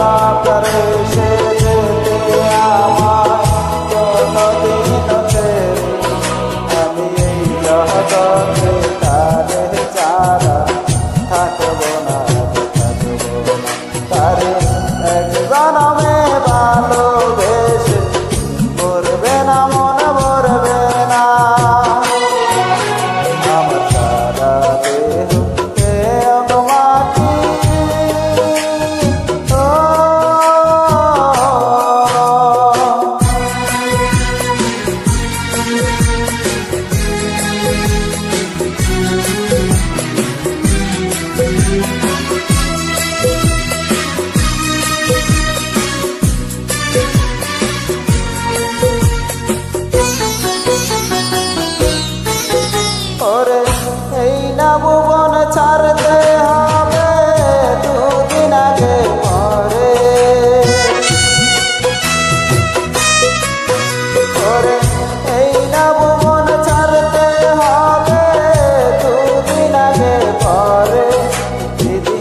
না করে সে যেতে আমার কোনদিন ফেরে। আমি এই জগতে তারে ছাড়া থাকব না, তারে এক জনমে ভালোবেসে ভরবে না মন ভরবে না। আমার সারা দেহ মাটি ওরে এই না ভুবন ছাড়তে হবে দুদিন আগে পরে। ওরে এই না ভুবন ছাড়তে হবে দুদিন আগে পরে। দিদি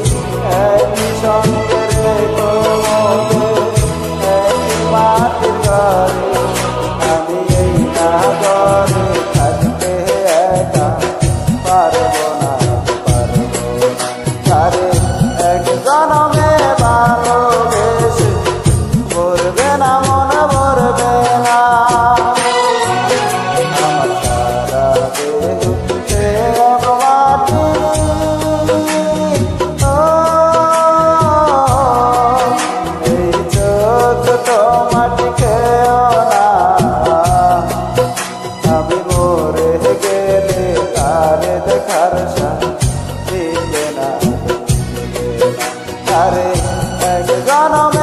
একই সঙ্গে রেখো মোকে একই মাটির ঘরে। আমি এই না ঘরে থাকতে একা পারবো না, তারে এক জনমে ভালোবেসে ভরবে না মন ভরবে না। আমার সারা দেহ মাটি এই চোখ তো মাটি খেও না। আমি মরে গেলে তারে দেখার দিলে না, তারে এক জনমে